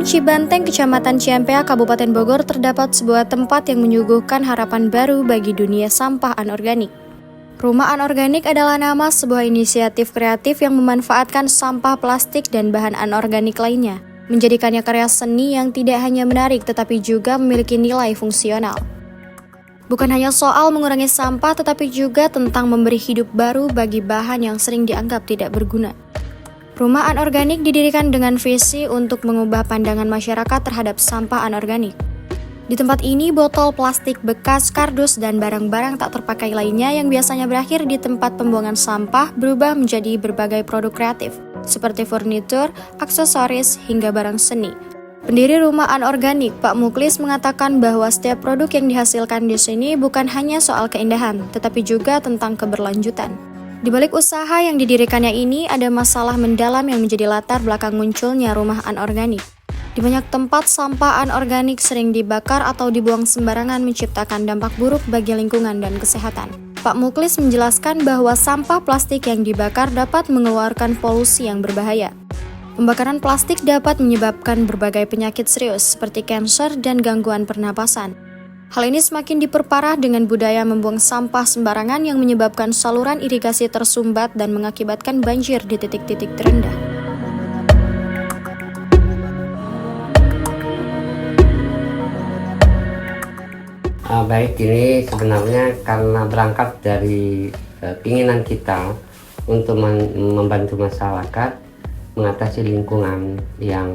Kampung Cibanteng, Kecamatan Ciampea, Kabupaten Bogor terdapat sebuah tempat yang menyuguhkan harapan baru bagi dunia sampah anorganik. Rumah Anorganik adalah nama sebuah inisiatif kreatif yang memanfaatkan sampah plastik dan bahan anorganik lainnya, menjadikannya karya seni yang tidak hanya menarik tetapi juga memiliki nilai fungsional. Bukan hanya soal mengurangi sampah tetapi juga tentang memberi hidup baru bagi bahan yang sering dianggap tidak berguna. Rumah Anorganik didirikan dengan visi untuk mengubah pandangan masyarakat terhadap sampah anorganik. Di tempat ini, botol plastik bekas, kardus, dan barang-barang tak terpakai lainnya yang biasanya berakhir di tempat pembuangan sampah berubah menjadi berbagai produk kreatif, seperti furnitur, aksesoris, hingga barang seni. Pendiri Rumah Anorganik, Pak Muklis, mengatakan bahwa setiap produk yang dihasilkan di sini bukan hanya soal keindahan, tetapi juga tentang keberlanjutan. Di balik usaha yang didirikannya ini, ada masalah mendalam yang menjadi latar belakang munculnya Rumah Anorganik. Di banyak tempat, sampah anorganik sering dibakar atau dibuang sembarangan menciptakan dampak buruk bagi lingkungan dan kesehatan. Pak Muklis menjelaskan bahwa sampah plastik yang dibakar dapat mengeluarkan polusi yang berbahaya. Pembakaran plastik dapat menyebabkan berbagai penyakit serius seperti kanker dan gangguan pernapasan. Hal ini semakin diperparah dengan budaya membuang sampah sembarangan yang menyebabkan saluran irigasi tersumbat dan mengakibatkan banjir di titik-titik terendah. Baik, ini sebenarnya karena berangkat dari keinginan kita untuk membantu masyarakat mengatasi lingkungan yang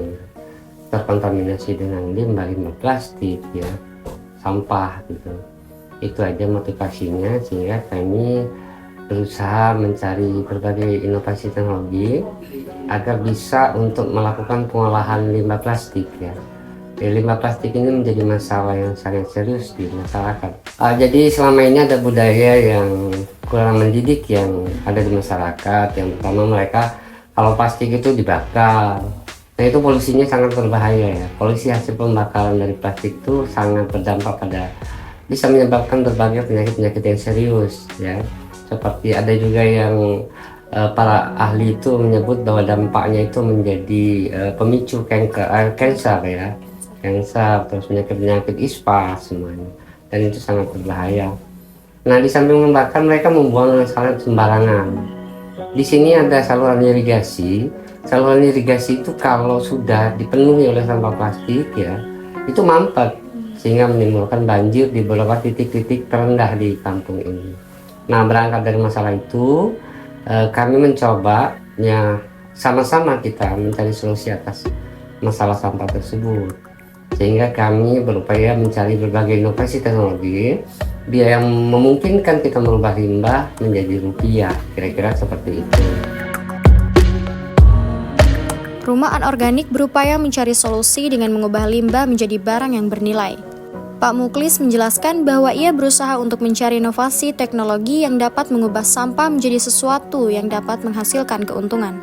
terkontaminasi dengan limbah-limbah plastik, ya, sampah gitu. Itu aja motivasinya, sehingga kami berusaha mencari berbagai inovasi teknologi agar bisa untuk melakukan pengolahan limbah plastik, ya. Limbah plastik ini menjadi masalah yang sangat serius di masyarakat. Jadi selama ini ada budaya yang kurang mendidik yang ada di masyarakat. Yang pertama, mereka kalau plastik itu dibakar. Nah, itu polusinya sangat berbahaya, ya. Polusi hasil pembakaran dari plastik itu sangat berdampak bisa menyebabkan berbagai penyakit-penyakit yang serius, ya. Seperti ada juga yang para ahli itu menyebut bahwa dampaknya itu menjadi pemicu kanker, ya. Kanker, terus penyakit-penyakit ispa semuanya. Dan itu sangat berbahaya. Nah, di samping membakar, mereka membuang sangat sembarangan. Di sini ada saluran irigasi. Saluran irigasi itu kalau sudah dipenuhi oleh sampah plastik, ya, itu mampet sehingga menimbulkan banjir di beberapa titik-titik terendah di kampung ini. Nah, berangkat dari masalah itu, kami mencoba, ya, sama-sama kita mencari solusi atas masalah sampah tersebut, sehingga kami berupaya mencari berbagai inovasi teknologi yang memungkinkan kita merubah limbah menjadi rupiah, kira-kira seperti itu. Rumah Anorganik berupaya mencari solusi dengan mengubah limbah menjadi barang yang bernilai. Pak Muklis menjelaskan bahwa ia berusaha untuk mencari inovasi teknologi yang dapat mengubah sampah menjadi sesuatu yang dapat menghasilkan keuntungan.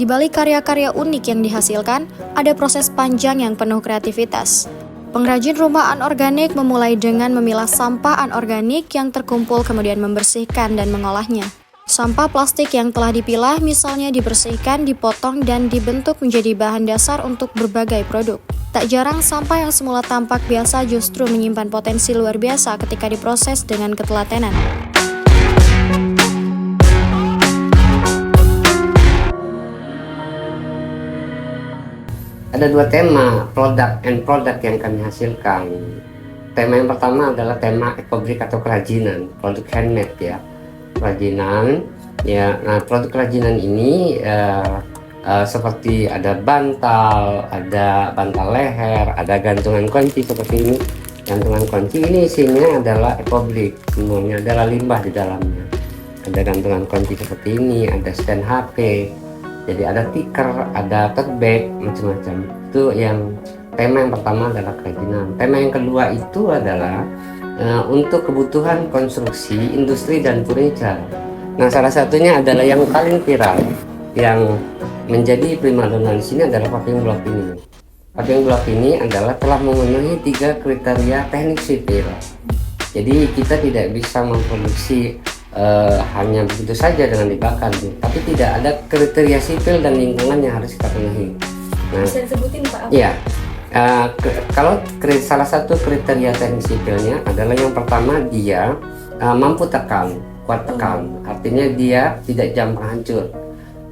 Di balik karya-karya unik yang dihasilkan, ada proses panjang yang penuh kreativitas. Pengrajin Rumah Anorganik memulai dengan memilah sampah anorganik yang terkumpul, kemudian membersihkan dan mengolahnya. Sampah plastik yang telah dipilah misalnya dibersihkan, dipotong, dan dibentuk menjadi bahan dasar untuk berbagai produk. Tak jarang sampah yang semula tampak biasa justru menyimpan potensi luar biasa ketika diproses dengan ketelatenan. Ada dua tema, produk and product, yang kami hasilkan. Tema yang pertama adalah tema ekobrik atau kerajinan, produk handmade, ya. Kerajinan, ya. Nah, produk kerajinan ini seperti ada bantal leher, ada gantungan kunci seperti ini. Gantungan kunci ini isinya adalah ekobrik, semuanya adalah limbah di dalamnya. Ada gantungan kunci seperti ini, ada stand HP, jadi ada tikar, ada tote bag, macam-macam. Itu yang tema yang pertama adalah kerajinan. Tema yang kedua itu adalah untuk kebutuhan konstruksi, industri, dan furniture. Nah, salah satunya adalah yang paling viral, yang menjadi primadona di sini adalah paving block ini. Paving block ini adalah telah memenuhi 3 kriteria teknik sipil. Jadi kita tidak bisa memproduksi hanya begitu saja dengan dibakar, tapi tidak ada kriteria sipil dan lingkungan yang harus kita penuhi. Bisa disebutin Pak? Iya. Kalau salah satu kriteria teknik sipilnya adalah yang pertama dia mampu tekan, kuat tekan, artinya dia tidak gampang hancur.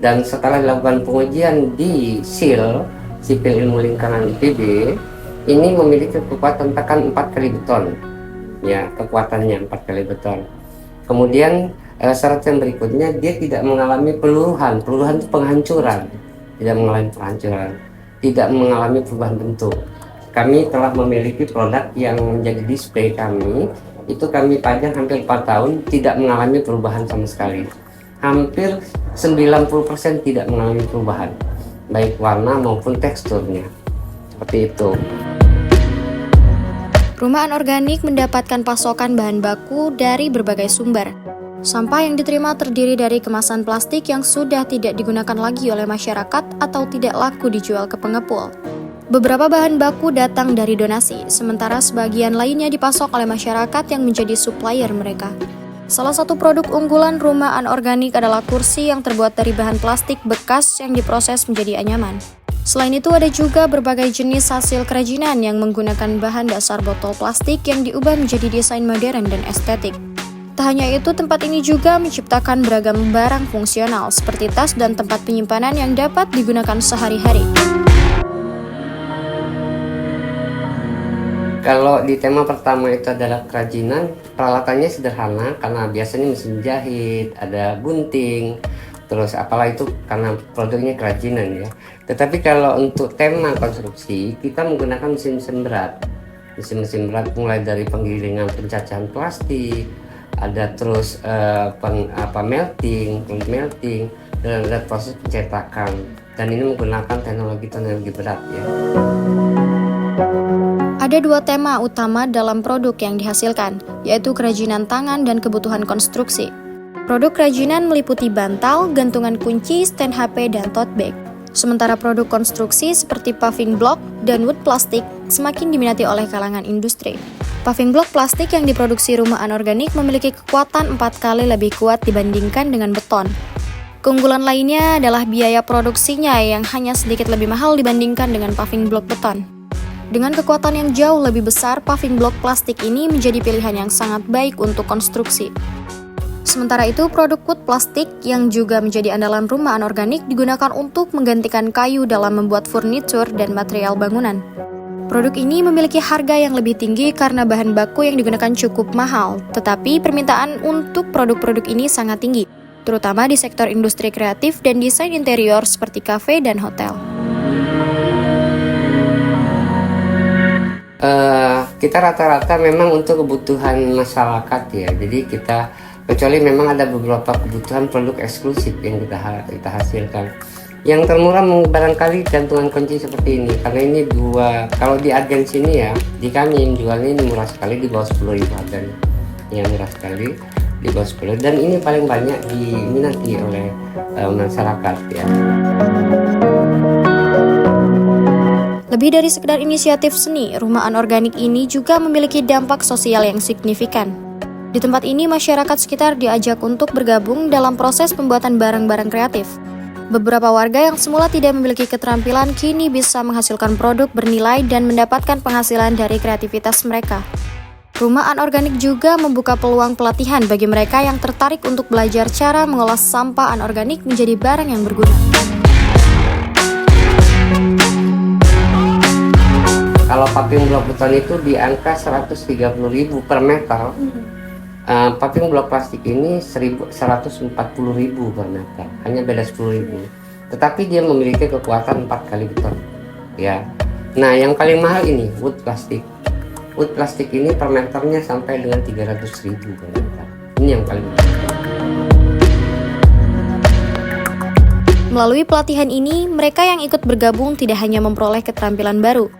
Dan setelah dilakukan pengujian di SIL, Sipil Ilmu Lingkungan IPB, ini memiliki kekuatan tekan 4 kali beton. Ya, kekuatannya 4 kali beton. Kemudian syarat yang berikutnya, dia tidak mengalami peluruhan itu penghancuran, tidak mengalami penghancuran, tidak mengalami perubahan bentuk. Kami telah memiliki produk yang menjadi display kami, itu kami pajang hampir 4 tahun, tidak mengalami perubahan sama sekali. Hampir 90% tidak mengalami perubahan, baik warna maupun teksturnya. Seperti itu. Rumah anorganik mendapatkan pasokan bahan baku dari berbagai sumber. Sampah yang diterima terdiri dari kemasan plastik yang sudah tidak digunakan lagi oleh masyarakat atau tidak laku dijual ke pengepul. Beberapa bahan baku datang dari donasi, sementara sebagian lainnya dipasok oleh masyarakat yang menjadi supplier mereka. Salah satu produk unggulan rumah anorganik adalah kursi yang terbuat dari bahan plastik bekas yang diproses menjadi anyaman. Selain itu ada juga berbagai jenis hasil kerajinan yang menggunakan bahan dasar botol plastik yang diubah menjadi desain modern dan estetik. Tak hanya itu, tempat ini juga menciptakan beragam barang fungsional seperti tas dan tempat penyimpanan yang dapat digunakan sehari-hari. Kalau di tema pertama itu adalah kerajinan, peralatannya sederhana karena biasanya mesin jahit, ada gunting, terus apalah itu karena produknya kerajinan ya. Tetapi kalau untuk tema konstruksi, kita menggunakan mesin-mesin berat. Mesin-mesin berat mulai dari penggilingan pencacahan plastik, ada terus melting, dan ada proses pencetakan. Dan ini menggunakan teknologi berat ya. Ada dua tema utama dalam produk yang dihasilkan, yaitu kerajinan tangan dan kebutuhan konstruksi. Produk kerajinan meliputi bantal, gantungan kunci, stand HP, dan tote bag. Sementara produk konstruksi seperti paving block dan wood plastik semakin diminati oleh kalangan industri. Paving block plastik yang diproduksi rumah anorganik memiliki kekuatan 4 kali lebih kuat dibandingkan dengan beton. Keunggulan lainnya adalah biaya produksinya yang hanya sedikit lebih mahal dibandingkan dengan paving block beton. Dengan kekuatan yang jauh lebih besar, paving block plastik ini menjadi pilihan yang sangat baik untuk konstruksi. Sementara itu, produk wood plastik yang juga menjadi andalan rumah anorganik digunakan untuk menggantikan kayu dalam membuat furnitur dan material bangunan. Produk ini memiliki harga yang lebih tinggi karena bahan baku yang digunakan cukup mahal, tetapi permintaan untuk produk-produk ini sangat tinggi, terutama di sektor industri kreatif dan desain interior seperti kafe dan hotel. Kita rata-rata memang untuk kebutuhan masyarakat ya, jadi kita kecuali memang ada beberapa kebutuhan produk eksklusif yang kita hasilkan. Yang termurah barangkali gantungan kunci seperti ini, karena ini kalau di agensi ini ya, di kami yang jualnya ini murah sekali, di bawah 10.000 harganya, yang murah sekali di bawah 10, dan ini paling banyak diminati oleh masyarakat ya. Lebih dari sekedar inisiatif seni, rumah anorganik ini juga memiliki dampak sosial yang signifikan. Di tempat ini, masyarakat sekitar diajak untuk bergabung dalam proses pembuatan barang-barang kreatif. Beberapa warga yang semula tidak memiliki keterampilan kini bisa menghasilkan produk bernilai dan mendapatkan penghasilan dari kreativitas mereka. Rumah anorganik juga membuka peluang pelatihan bagi mereka yang tertarik untuk belajar cara mengolah sampah anorganik menjadi barang yang berguna. Kalau paving block beton itu di angka 130.000 per meter. Paving block plastik ini 140.000 per meter, hanya beda 10.000. Tetapi dia memiliki kekuatan 4 kali beton. Ya. Nah, yang paling mahal ini wood plastik. Wood plastik ini per meternya sampai dengan 300.000 per meter. Ini yang paling mahal. Melalui pelatihan ini, mereka yang ikut bergabung tidak hanya memperoleh keterampilan baru,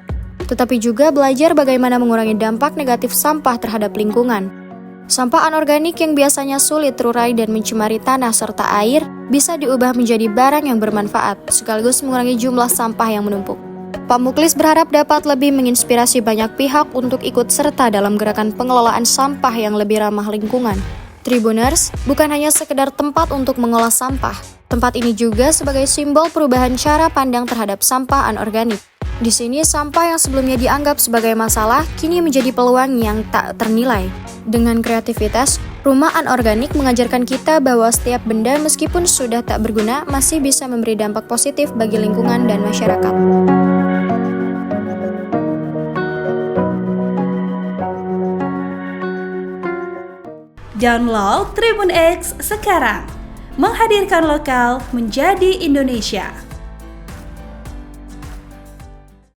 tetapi juga belajar bagaimana mengurangi dampak negatif sampah terhadap lingkungan. Sampah anorganik yang biasanya sulit terurai dan mencemari tanah serta air bisa diubah menjadi barang yang bermanfaat, sekaligus mengurangi jumlah sampah yang menumpuk. Pak Muklis berharap dapat lebih menginspirasi banyak pihak untuk ikut serta dalam gerakan pengelolaan sampah yang lebih ramah lingkungan. Tribuners bukan hanya sekedar tempat untuk mengolah sampah. Tempat ini juga sebagai simbol perubahan cara pandang terhadap sampah anorganik. Di sini sampah yang sebelumnya dianggap sebagai masalah kini menjadi peluang yang tak ternilai. Dengan kreativitas, rumah anorganik mengajarkan kita bahwa setiap benda meskipun sudah tak berguna masih bisa memberi dampak positif bagi lingkungan dan masyarakat. Download Tribun X sekarang, menghadirkan lokal menjadi Indonesia.